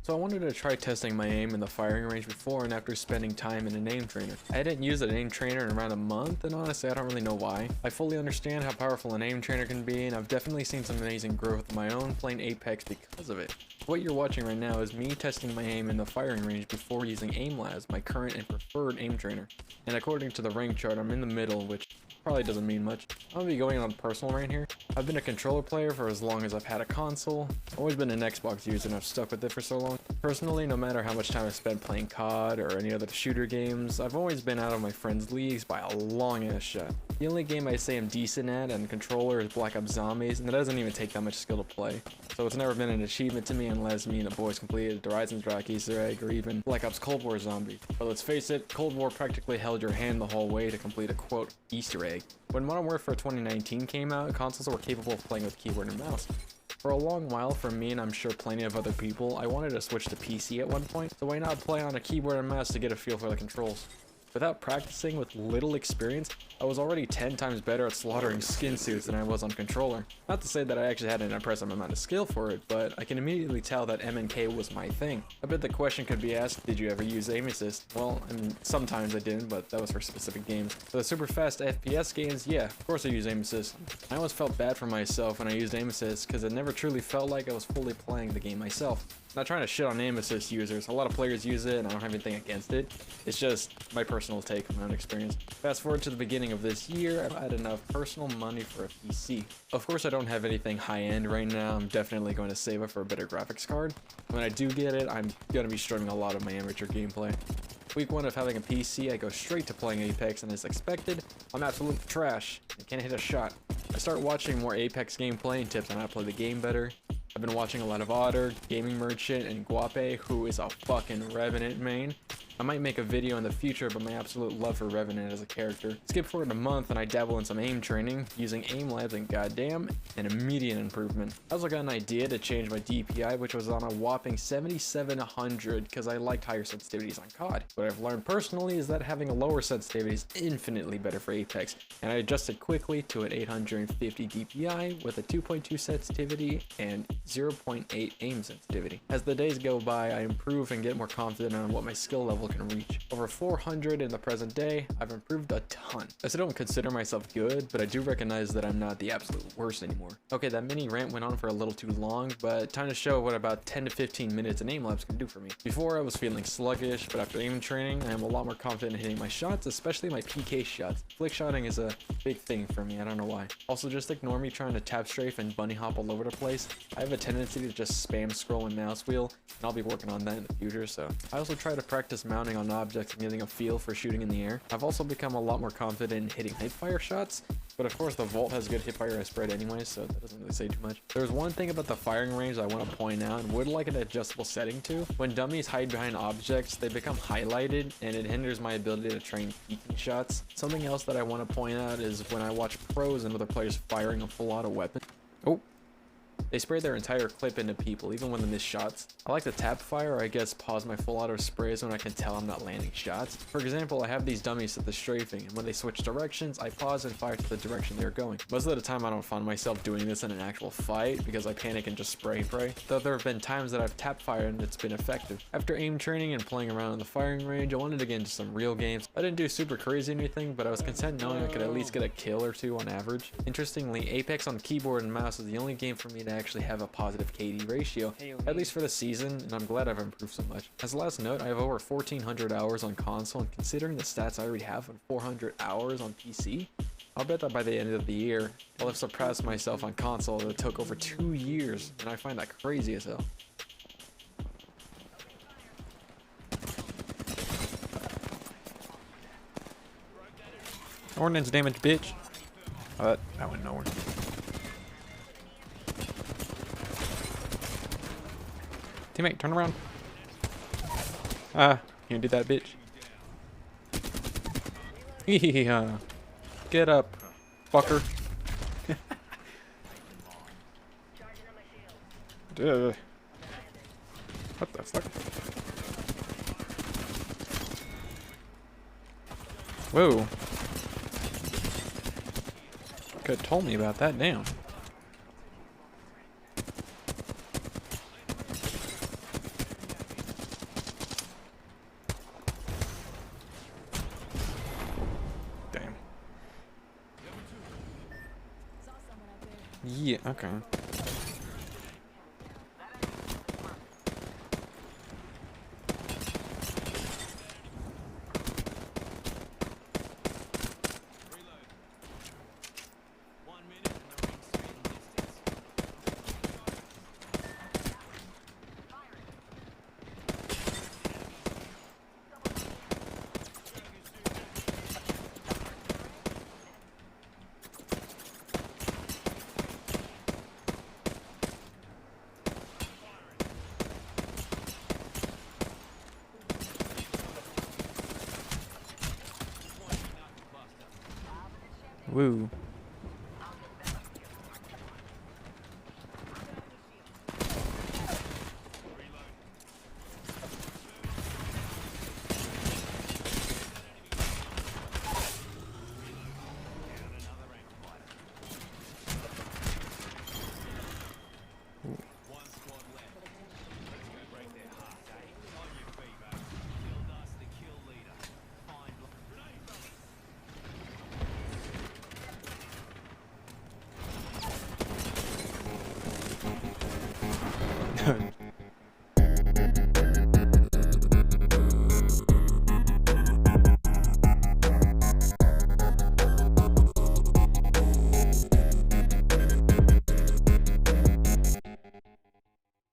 So I wanted to try testing my aim in the firing range before and after spending time in an aim trainer. I hadn't used an aim trainer in around a month, and honestly I don't really know why. I fully understand how powerful an aim trainer can be, and I've definitely seen some amazing growth of my own playing Apex because of it. What you're watching right now is me testing my aim in the firing range before using AimLabs, my current and preferred aim trainer. And according to the rank chart, I'm in the middle, which probably doesn't mean much. I'm gonna be going on personal right here. I've been a controller player for as long as I've had a console. I've always been an Xbox user and I've stuck with it for so long. Personally, no matter how much time I've spent playing COD or any other shooter games, I've always been out of my friends' leagues by a long ass shot. The only game I say I'm decent at on controller is Black Ops Zombies, and that doesn't even take that much skill to play. So it's never been an achievement to me unless me and the boys completed the Rise and Strike Easter egg or even Black Ops Cold War Zombies. But let's face it, Cold War practically held your hand the whole way to complete a quote Easter egg. When Modern Warfare 2019 came out, consoles were capable of playing with keyboard and mouse. For a long while, for me and I'm sure plenty of other people, I wanted to switch to PC at one point, so why not play on a keyboard and mouse to get a feel for the controls? Without practicing with little experience, I was already 10 times better at slaughtering skin suits than I was on controller. Not to say that I actually had an impressive amount of skill for it, but I can immediately tell that MNK was my thing. I bet the question could be asked, did you ever use aim assist? Well, I mean, sometimes I didn't, but that was for specific games. For the super fast FPS games, yeah, of course I use aim assist. I always felt bad for myself when I used aim assist because it never truly felt like I was fully playing the game myself. Not trying to shit on aim assist users. A lot of players use it and I don't have anything against it. It's just my personal take from my own experience. Fast forward to the beginning of this year, I've had enough personal money for a PC. Of course I don't have anything high-end right now. I'm definitely going to save up for a better graphics card. When I do get it, I'm going to be streaming a lot of my amateur gameplay. Week 1 of having a PC, I go straight to playing Apex, and as expected, I'm absolute trash. I can't hit a shot. I start watching more Apex gameplay and tips on how to play the game better. I've been watching a lot of Otter, Gaming Merchant, and Guape, who is a fucking Revenant main. I might make a video in the future, but my absolute love for Revenant as a character. Skip forward a month and I dabble in some aim training, using AimLabs, and goddamn, an immediate improvement. I also got an idea to change my DPI, which was on a whopping 7700 because I liked higher sensitivities on COD. What I've learned personally is that having a lower sensitivity is infinitely better for Apex, and I adjusted quickly to an 850 DPI with a 2.2 sensitivity and 0.8 aim sensitivity. As the days go by, I improve and get more confident on what my skill level can reach. Over 400 in the present day, I've improved a ton. I still don't consider myself good, but I do recognize that I'm not the absolute worst anymore. Okay, that mini rant went on for a little too long, but time to show what about 10 to 15 minutes in AimLabs can do for me. Before I was feeling sluggish, but after aim training, I am a lot more confident in hitting my shots, especially my PK shots. Flick shotting is a big thing for me, I don't know why. Also, just ignore me trying to tap strafe and bunny hop all over the place. I have a tendency to just spam scroll and mouse wheel, and I'll be working on that in the future, so. I also try to practice mounting on objects and getting a feel for shooting in the air. I've also become a lot more confident in hitting hipfire shots, but of course the Vault has good hipfire spread anyway, so that doesn't really say too much. There's one thing about the firing range I want to point out and would like an adjustable setting to. When dummies hide behind objects, they become highlighted and it hinders my ability to train peeking shots. Something else that I want to point out is when I watch pros and other players firing a full auto weapon. Oh. They spray their entire clip into people, even when they miss shots. I like to tap fire, or I guess pause my full auto sprays when I can tell I'm not landing shots. For example, I have these dummies set the strafing, and when they switch directions, I pause and fire to the direction they're going. Most of the time I don't find myself doing this in an actual fight, because I panic and just spray, though there have been times that I've tap fired and it's been effective. After aim training and playing around in the firing range, I wanted to get into some real games. I didn't do super crazy anything, but I was content knowing I could at least get a kill or two on average. Interestingly, Apex on keyboard and mouse is the only game for me to actually have a positive KD ratio, at least for the season, and I'm glad I've improved so much. As a last note, I have over 1400 hours on console, and considering the stats I already have on 400 hours on PC, I'll bet that by the end of the year, I'll have surpassed myself on console that took over 2 years, and I find that crazy as hell. Ordnance damage, bitch. Oh, that went nowhere. Teammate, turn around. You do that, bitch. Yeah. Get up, fucker. What the fuck? Whoa. Could have told me about that, damn. Yeah, okay. Woo. Ooh.